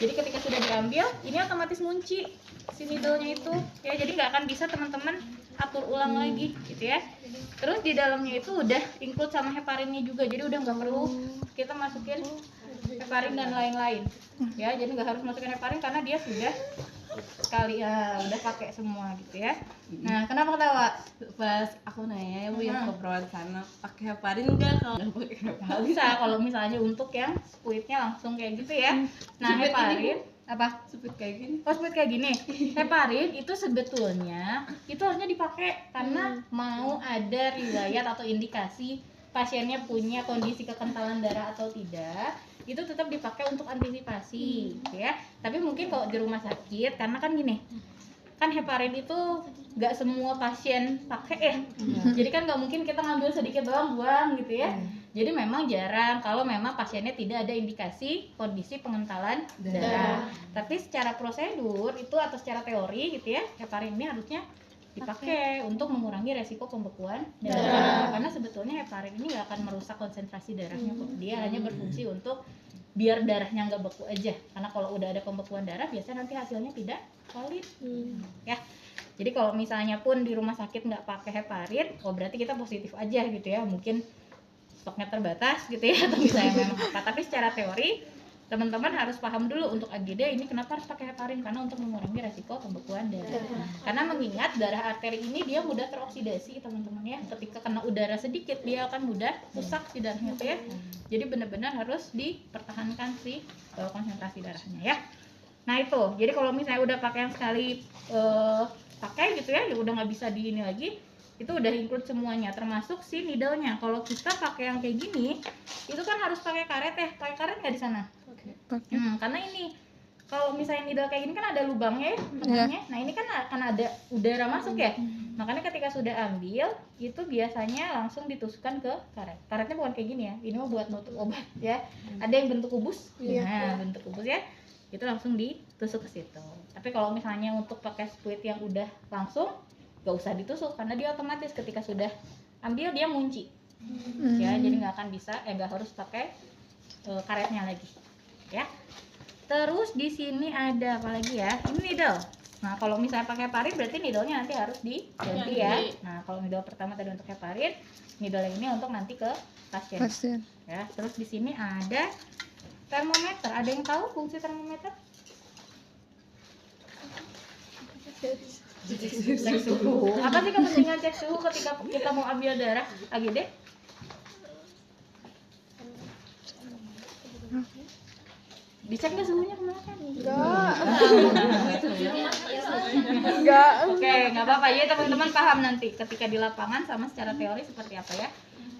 Jadi ketika sudah diambil, ini otomatis ngunci si needle-nya itu ya, jadi nggak akan bisa teman-teman atur ulang lagi gitu ya. Terus di dalamnya itu udah include sama heparinnya juga, jadi udah nggak perlu kita masukin heparin dan lain-lain ya, jadi nggak harus masukin heparin karena dia sudah sekali udah pakai semua gitu ya. Nah, kenapa ketawa? Pas aku nanya ya Bu yang ke perawat sana pakai heparin enggak? Kalau nggak pakai heparin Nggak usah kalau misalnya untuk yang squidnya langsung kayak gitu ya. Nah, Squid heparin ini, apa? Squid kayak gini. Oh, squid kayak gini. Heparin itu sebetulnya itu harusnya dipakai karena mau ada riwayat atau indikasi pasiennya punya kondisi kekentalan darah atau tidak, itu tetap dipakai untuk antisipasi ya. Tapi mungkin kalau di rumah sakit, karena kan gini, kan heparin itu nggak semua pasien pakai ya, jadi kan nggak mungkin kita ngambil sedikit doang buang gitu ya. Jadi memang jarang kalau memang pasiennya tidak ada indikasi kondisi pengentalan darah. Tapi secara prosedur itu atau secara teori gitu ya, heparin ini harusnya dipakai untuk mengurangi resiko pembekuan darah. Karena sebetulnya heparin ini nggak akan merusak konsentrasi darahnya kok. Dia hanya berfungsi untuk biar darahnya nggak beku aja. Karena kalau udah ada pembekuan darah biasanya nanti hasilnya tidak valid. Ya. Jadi kalau misalnya pun di rumah sakit nggak pakai heparin, oh berarti kita positif aja gitu ya. Mungkin stoknya terbatas gitu ya, atau misalnya memang apa. Tapi secara teori teman-teman harus paham dulu untuk AGD ini kenapa harus pakai heparin, karena untuk mengurangi resiko pembekuan darah. Karena mengingat darah arteri ini dia mudah teroksidasi teman-teman ya. Ketika kena udara sedikit dia akan mudah rusak di darahnya tuh ya. Jadi benar-benar harus dipertahankan si konsentrasi darahnya ya. Nah itu, jadi kalau misalnya udah pakai yang sekali pakai gitu ya, udah nggak bisa di ini lagi, itu udah include semuanya, termasuk si needle-nya. Kalau kita pakai yang kayak gini, itu kan harus pakai karet ya. Pakai karet nggak di sana? Karena ini kalau misalnya needle kayak gini kan ada lubangnya ya, tengahnya. Nah ini kan akan ada udara masuk ya. Makanya ketika sudah ambil, itu biasanya langsung ditusukkan ke karet. Karetnya bukan kayak gini ya. Ini mah buat nutup obat ya. Ada yang bentuk kubus. Nah bentuk kubus ya. Itu langsung ditusuk ke situ. Tapi kalau misalnya untuk pakai squid yang udah langsung, gak usah ditusuk karena dia otomatis ketika sudah ambil dia ngunci ya, jadi nggak akan bisa nggak harus pakai karetnya lagi ya. Terus di sini ada apa lagi ya, ini needle. Nah kalau misalnya pakai heparin berarti needle-nya nanti harus diganti ya. Nah kalau needle pertama tadi untuk heparin, needle yang ini untuk nanti ke pasien. Ya. Terus di sini ada termometer. Ada yang tahu fungsi termometer? Cek suhu. Apa sih kepentingan cek suhu ketika kita mau ambil darah AGD? Dicek nggak suhunya kemana kan? Enggak. Oke, nggak apa-apa ya, teman-teman paham nanti ketika di lapangan sama secara teori seperti apa ya.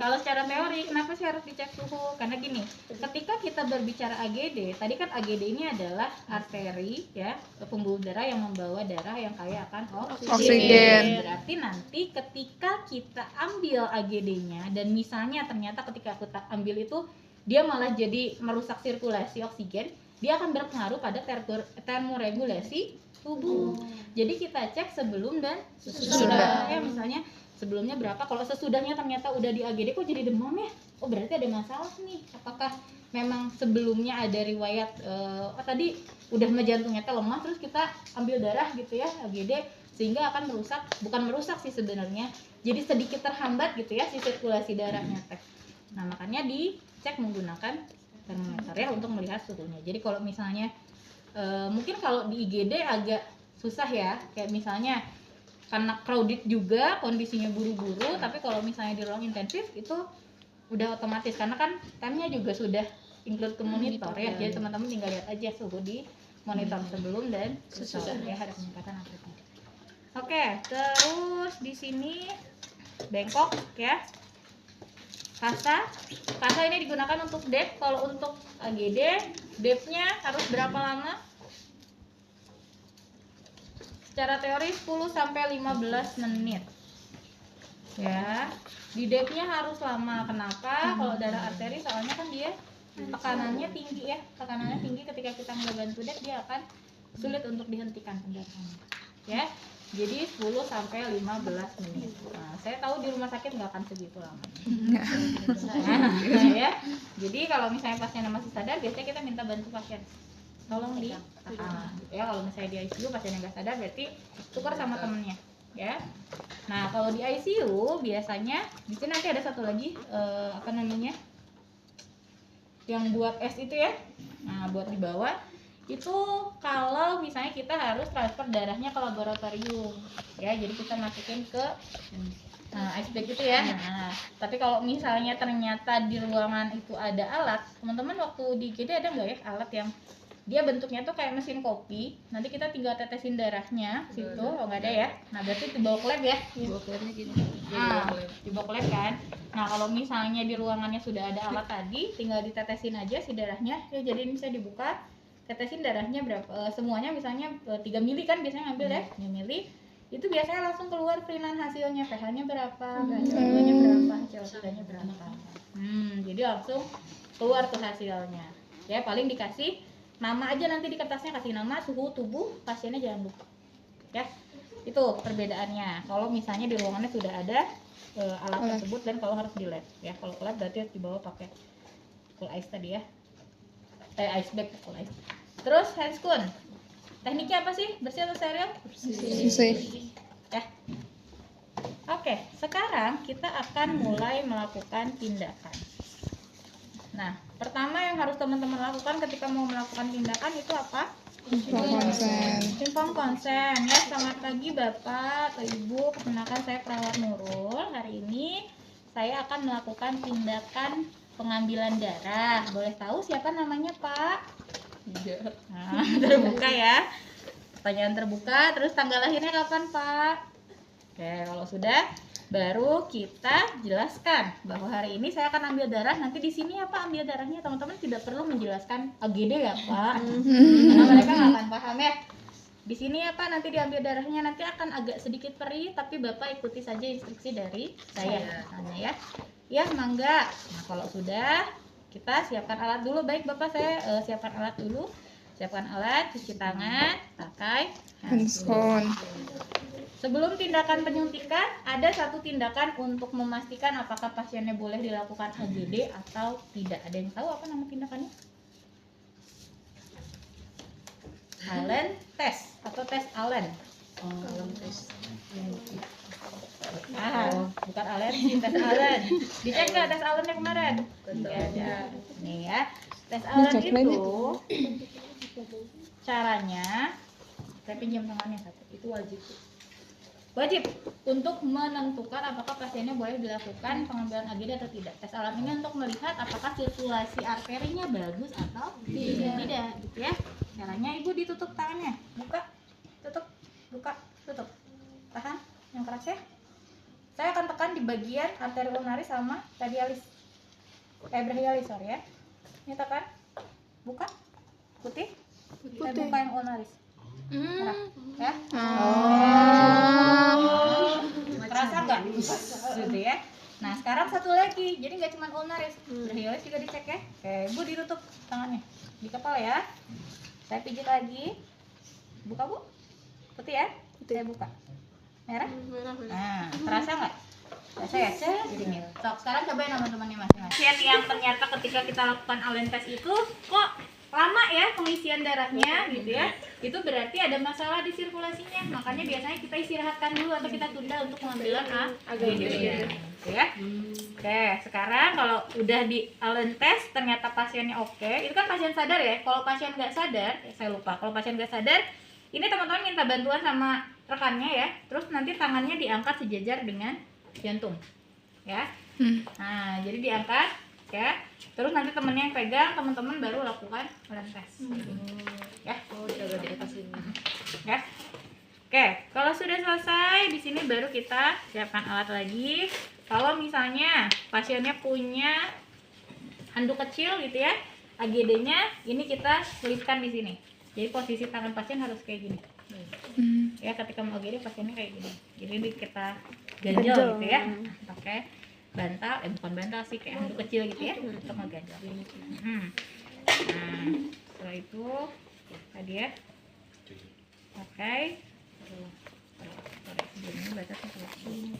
Kalau secara teori, kenapa sih harus dicek suhu? Karena gini, ketika kita berbicara AGD, tadi kan AGD ini adalah arteri ya, pembuluh darah yang membawa darah yang kaya akan oksigen. Berarti nanti ketika kita ambil AGD-nya dan misalnya ternyata ketika kita ambil itu dia malah jadi merusak sirkulasi oksigen, dia akan berpengaruh pada termoregulasi tubuh. Jadi kita cek sebelum dan sesudah. Ya misalnya sebelumnya berapa, kalau sesudahnya ternyata udah di AGD kok jadi demam ya, oh berarti ada masalah nih. Apakah memang sebelumnya ada riwayat tadi udah jantungnya lemah terus kita ambil darah gitu ya AGD, sehingga akan merusak, bukan merusak sih sebenarnya, jadi sedikit terhambat gitu ya si sirkulasi darahnya teh. Nah makanya dicek menggunakan termometer ya untuk melihat suhunya. Jadi kalau misalnya mungkin kalau di IGD agak susah ya, kayak misalnya karena crowded juga, kondisinya buru-buru, tapi kalau misalnya di ruang intensif itu udah otomatis karena kan time-nya juga sudah include ke monitor ya. Jadi teman-teman tinggal lihat aja suhu di monitor sebelum dan sesudah ya, ada peningkatan amplitude. Oke, terus di sini bengkok ya. Kasa ini digunakan untuk dep. Kalau untuk AGD, depnya harus berapa lama? Secara teori 10-15 menit ya. Di depnya harus lama. Kenapa? Kalau darah arteri soalnya kan dia tekanannya tinggi ya. Tekanannya tinggi, ketika kita nggak bantu dep dia akan sulit untuk dihentikan pendarahannya ya. Jadi 10-15 menit. Nah, saya tahu di rumah sakit nggak akan segitu lama. Nah, ya. Jadi kalau misalnya pasiennya masih sadar, biasanya kita minta bantu pasien tolong ditahan ya. Kalau misalnya di ICU pasien yang nggak sadar berarti tukar sama temennya ya. Nah kalau di ICU biasanya di sini nanti ada satu lagi apa namanya yang buat es itu ya. Nah buat dibawa itu kalau misalnya kita harus transfer darahnya ke laboratorium ya, jadi kita masukin ke ice bag itu ya. Nah, tapi kalau misalnya ternyata di ruangan itu ada alat, teman-teman waktu di IGD ada nggak ya alat yang dia bentuknya tuh kayak mesin kopi, nanti kita tinggal tetesin darahnya situ. Oh nggak ada ya, nah berarti dibawa ke lab ya. Dibawa ke labnya gini. Dibawa ke lab kan. Nah kalau misalnya di ruangannya sudah ada alat tadi, tinggal ditetesin aja si darahnya ya. Jadi ini bisa dibuka, tetesin darahnya berapa, semuanya misalnya 3 mili kan biasanya ngambil ya, 3 mili itu biasanya langsung keluar printan hasilnya, pH-nya berapa, HCl2-nya berapa, HCl3-nya berapa. Jadi langsung keluar tuh hasilnya ya. Paling dikasih nama aja nanti di kertasnya, kasih nama, suhu tubuh pasiennya jangan lupa ya. Itu perbedaannya kalau misalnya di ruangannya sudah ada alat tersebut dan kalau harus di lab ya. Kalau ke lab berarti harus dibawa pakai full ice tadi ya, ice bag full ice. Terus handscoon tekniknya apa sih, bersih atau steril? Bersih. Ya. Oke, sekarang kita akan mulai melakukan tindakan. Nah, pertama yang harus teman-teman lakukan ketika mau melakukan tindakan itu apa? Inform konsen ya. Selamat pagi Bapak atau Ibu, perkenalkan saya perawat Nurul. Hari ini saya akan melakukan tindakan pengambilan darah. Boleh tahu siapa namanya Pak? Nah, terbuka ya. Pertanyaan terbuka. Terus tanggal lahirnya kapan Pak? Oke, kalau sudah baru kita jelaskan bahwa hari ini saya akan ambil darah. Nanti di sini apa ambil darahnya, teman-teman tidak perlu menjelaskan AGD ya Pak, karena mereka nggak akan paham ya. Di sini apa nanti diambil darahnya, nanti akan agak sedikit perih, tapi Bapak ikuti saja instruksi dari saya ya. Ya mangga. Nah kalau sudah kita siapkan alat dulu. Baik Bapak, saya siapkan alat dulu. Siapkan alat, cuci tangan, pakai handscoon. Sebelum tindakan penyuntikan, ada satu tindakan untuk memastikan apakah pasiennya boleh dilakukan AGD atau tidak. Ada yang tahu apa nama tindakannya? Allen test atau tes Allen. Allen test. Bukan alergi, tes Allen. Dicek nggak tes Allennya kemarin? Nggak ada. Nih ya, tes Allen itu caranya, saya pinjam tangannya satu. Itu wajib untuk menentukan apakah pasiennya boleh dilakukan pengambilan AGD atau tidak. Tes Allen ini untuk melihat apakah sirkulasi arterinya bagus atau tidak, gitu ya. Caranya Ibu ditutup tangannya, buka, tutup, buka, tutup, tahan, yang keras ya. Saya akan tekan di bagian arteri ulnaris sama radialis, brachialis sorry ya. Ini tekan, buka, putih, kita buka yang ulnaris. Merah, ya. Terasa nggak? Gitu ya. Nah sekarang satu lagi, jadi nggak cuma ulnaris, brachialis juga dicek ya. Oke, Bu ditutup tangannya di kepala ya. Saya pijit lagi, buka Bu, putih ya. Saya buka, merah. Nah terasa nggak? Terasa ya, jadinya. Sekarang cobain teman-temannya masing-masing. Pasien yang ternyata ketika kita lakukan Allen test itu kok lama ya pengisian darahnya gitu ya, itu berarti ada masalah di sirkulasinya. Makanya biasanya kita istirahatkan dulu atau kita tunda untuk pengambilan AGD gitu ya. Oke, sekarang kalau udah di Allen test ternyata pasiennya oke, itu kan pasien sadar ya. Kalau pasien nggak sadar, saya lupa, kalau pasien nggak sadar, ini teman-teman minta bantuan sama rekannya ya, terus nanti tangannya diangkat sejajar dengan jantung ya. Nah jadi diangkat ya, terus nanti temennya yang pegang, teman-teman baru lakukan Allen test ya. Jaga di atas ini ya. Oke, kalau sudah selesai di sini baru kita siapkan alat lagi. Kalau misalnya pasiennya punya handuk kecil gitu ya, AGD-nya ini kita selipkan di sini. Jadi posisi tangan pasien harus kayak gini. Ya, ketika mau AGD pasiennya kayak gini. Jadi kita ganjel gitu ya. Pakai bantal, bukan bantal sih, kayak handuk kecil gitu ya untuk ngeganjel. Nah, setelah itu tadi ya. Pakai ini batasnya selesai.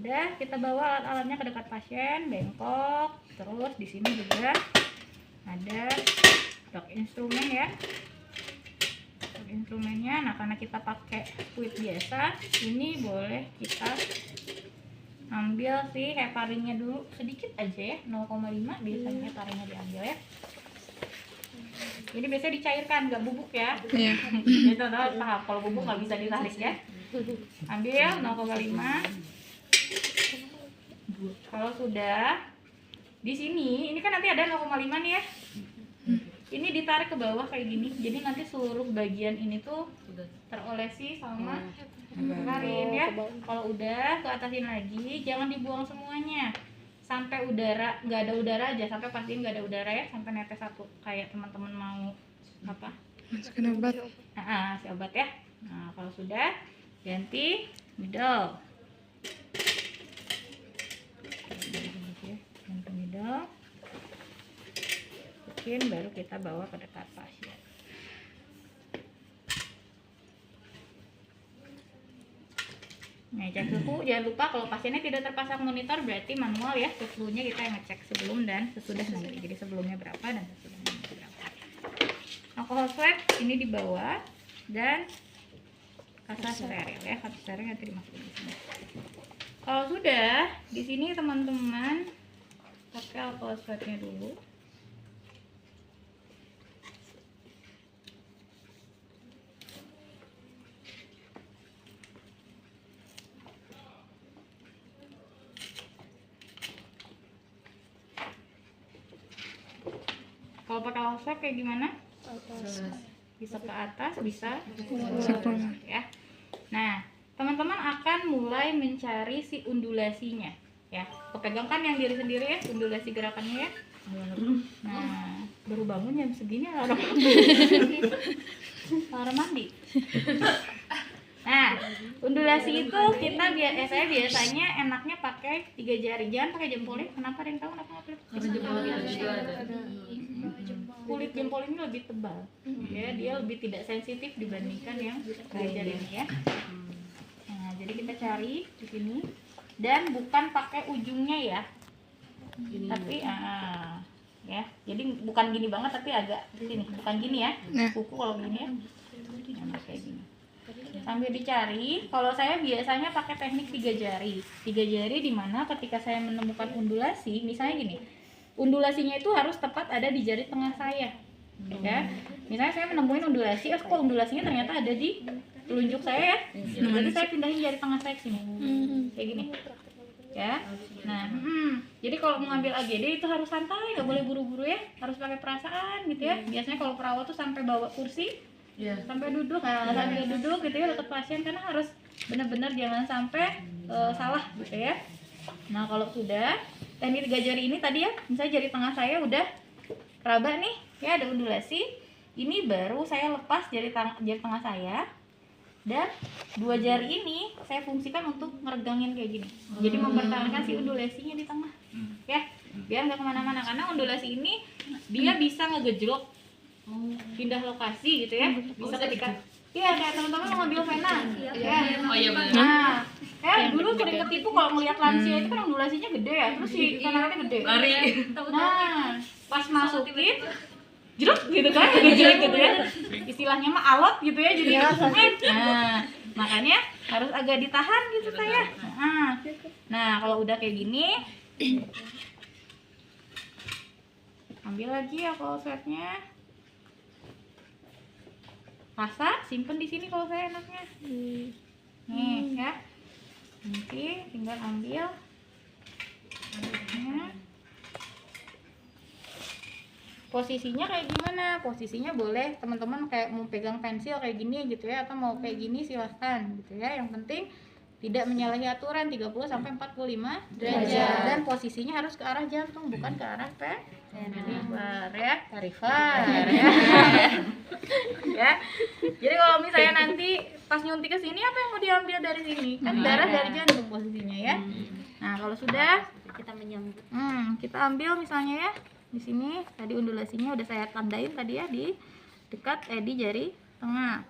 Udah, kita bawa alat-alatnya ke dekat pasien, bengkok. Terus di sini juga ada stok instrumen ya. Stok instrumennya. Nah, karena kita pakai fluid biasa, ini boleh kita ambil si heparinnya dulu sedikit aja ya, 0,5 biasanya heparinnya diambil ya. Ini biasanya dicairkan, nggak bubuk ya. Iya. Jadi teman-teman paham, kalau bubuk nggak bisa ditarik ya. Ambil ya 0,5. Kalau sudah di sini, ini kan nanti ada 0,5 nih ya. Ini ditarik ke bawah kayak gini. Jadi nanti seluruh bagian ini tuh terolesi sama heparin ya. Kalau udah ke atasin lagi, jangan dibuang semuanya. Sampai udara, nggak ada udara aja, sampai pastiin nggak ada udara ya, sampai netes satu. Kayak teman-teman mau apa? Masukin obat. Si obat ya. Nah, kalau sudah ganti middle. Ganti middle. Masukin, baru kita bawa ke dekat pasien. Nah, cek suhu, jangan lupa kalau pasiennya tidak terpasang monitor berarti manual ya. Suhunya kita yang ngecek sebelum dan sesudah nanti. Jadi sebelumnya berapa dan sesudahnya berapa. Alkohol swab ini dibawa dan kasa steril ya. Kasa steril nanti dimasukin di sini. Kalau sudah di sini teman-teman pakai alkohol swabnya dulu. Kalau pakai alkohol swab kayak gimana? Bisa ke atas, bisa ke bawah ya. Nah, teman-teman akan mulai mencari si undulasinya ya. Kepegang kan yang diri sendiri ya, undulasi gerakannya ya. Nah, baru bangun jam segini alarm mandi. Nah, undulasi itu kita saya biasanya enaknya pakai 3 jari, jangan pakai jempol ya. Kenapa? Ada yang tahu kenapa nggak pakai? Kulit jempol ini lebih tebal, ya, dia lebih tidak sensitif dibandingkan yang 3 jari ini ya. Nah, jadi kita cari di sini dan bukan pakai ujungnya ya, tapi ya, jadi bukan gini banget tapi agak di sini, bukan gini ya, kuku kalau gini ya, nah, kayak gini. Sambil dicari, kalau saya biasanya pakai teknik 3 jari. 3 jari dimana ketika saya menemukan undulasi, misalnya gini, undulasinya itu harus tepat ada di jari tengah saya, ya. Misalnya saya menemukan undulasi, kok undulasinya ternyata ada di telunjuk saya ya, berarti saya pindahin jari tengah saya ke sini, kayak gini, ya. Nah, jadi kalau mengambil AGD itu harus santai, nggak boleh buru-buru ya, harus pakai perasaan gitu ya. Biasanya kalau perawat tuh sampai bawa kursi, sampai duduk, sambil duduk gitu ya dekat pasien, karena harus benar-benar jangan sampai salah gitu ya. Nah, kalau sudah teknik 3 jari ini tadi ya, misalnya jari tengah saya udah raba nih ya, ada undulasi, ini baru saya lepas jari tengah saya, dan 2 jari ini saya fungsikan untuk ngeregangin kayak gini, jadi mempertahankan si undulasinya di tengah ya, biar nggak kemana-mana, karena undulasi ini dia bisa ngegejlok, pindah lokasi gitu ya, bisa ketika iya kayak teman-teman mau ngambil pena ya. Oh iya benar. Nah, dulu sering ketipu kalau ngelihat lansia itu kan undulasinya gede ya, terus si penanya gede. Lari. Nah, pas masukin jeruk gitu kan, gejlek gitu ya. Istilahnya mah alot gitu ya, jadi nah, makanya harus agak ditahan gitu saya. Nah, kalau udah kayak gini, ambil lagi ya kalau swabnya. Rasa simpen di sini kalau saya enaknya. Nih ya. Nanti tinggal ambil. Posisinya kayak gimana? Posisinya boleh teman-teman kayak mau pegang pensil kayak gini gitu ya, atau mau kayak gini silahkan gitu ya. Yang penting tidak menyalahi aturan 30 sampai 45 derajat, dan posisinya harus ke arah jantung, bukan ke arah perifer ya, perifer ya. Ya. Jadi kalau misalnya nanti pas nyuntik ke sini, apa yang mau diambil dari sini? Kan darah dari jantung posisinya ya. Nah, kalau sudah kita menyambut. Kita ambil misalnya ya di sini, tadi undulasinya udah saya tandain tadi ya, di dekat di jari tengah.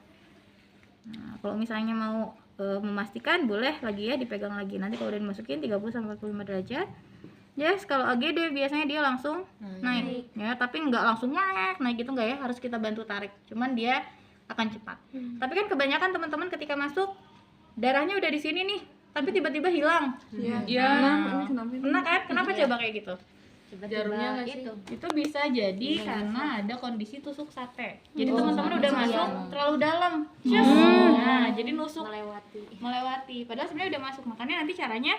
Nah, kalau misalnya mau memastikan boleh lagi ya dipegang lagi. Nanti kalau udah dimasukin 30-45 derajat. Yes, kalau AGD biasanya dia langsung naik ya, tapi nggak langsung naik gitu nggak ya, harus kita bantu tarik. Cuman dia akan cepat. Tapi kan kebanyakan teman-teman ketika masuk darahnya udah di sini nih, tapi tiba-tiba hilang. Iya. Pernah kan? Kenapa coba kayak gitu? Jarumnya nggak sih? Itu bisa jadi karena ada kondisi tusuk sate. Jadi teman-teman udah masuk terlalu dalam. Nah, jadi nusuk melewati. Padahal sebenarnya udah masuk. Makanya nanti caranya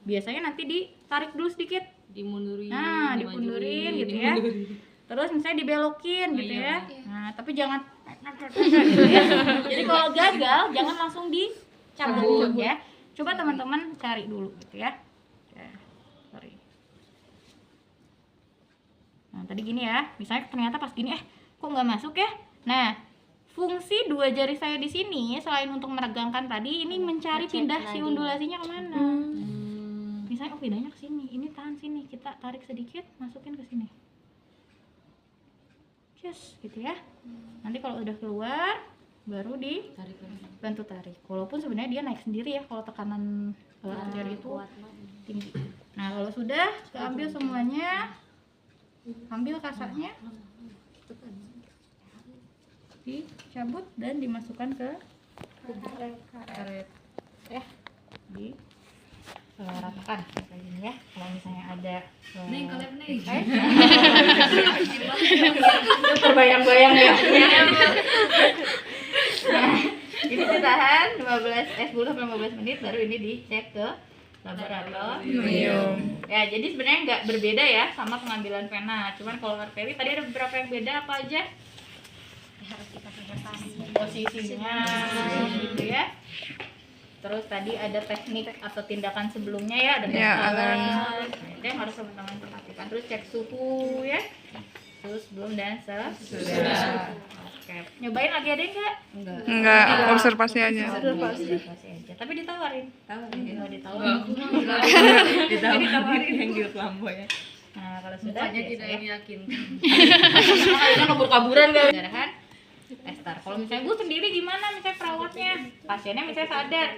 biasanya nanti ditarik dulu sedikit. Dimundurin. Nah, dipundurin gitu ya. Terus misalnya dibelokin gitu ya. Nah, tapi jangan gitu ya. Jadi kalau gagal jangan langsung dicabut ya. Coba teman-teman cari dulu gitu ya. Oke, sorry. Nah, tadi gini ya. Misalnya ternyata pas gini kok nggak masuk ya. Nah, fungsi dua jari saya di sini selain untuk meregangkan tadi, ini mencari pindah si undulasinya kemana. Misalnya pindahnya ke sini, ini tahan sini, kita tarik sedikit, masukin ke sini. Just gitu ya. Nanti kalau udah keluar baru bantu tarik. Walaupun sebenarnya dia naik sendiri ya kalau tekanan jari itu tinggi. Nah, kalau sudah keambil semuanya, ambil kasarnya, dicabut dan dimasukkan ke karet ya, di ratakan kayak gini ya. Kalau misalnya ada terbayang-bayang ya. Nah, ini ditahan 10-15 menit, baru ini dicek ke laboratorium. Ya, jadi sebenarnya nggak berbeda ya sama pengambilan pena. Cuman kalau arteri tadi ada beberapa yang beda, apa aja? Harus dikasih posisinya gitu ya. Terus tadi ada teknik atau tindakan sebelumnya ya, ada itu yang harus teman-teman perhatikan. Terus cek suhu ya, suhu sebelum dan sesudah. Oke, nyobain lagi ada enggak? Enggak, observasi aja. Observasi aja. Tapi ditawarin. Ditawarin yang di Lambo ya. Nah, kalau sudah tidak yakin. Makanya kabur-kaburan kan. Darahan Estar. Kalau misalnya gue sendiri gimana, misalnya perawatnya, pasiennya misalnya sadar,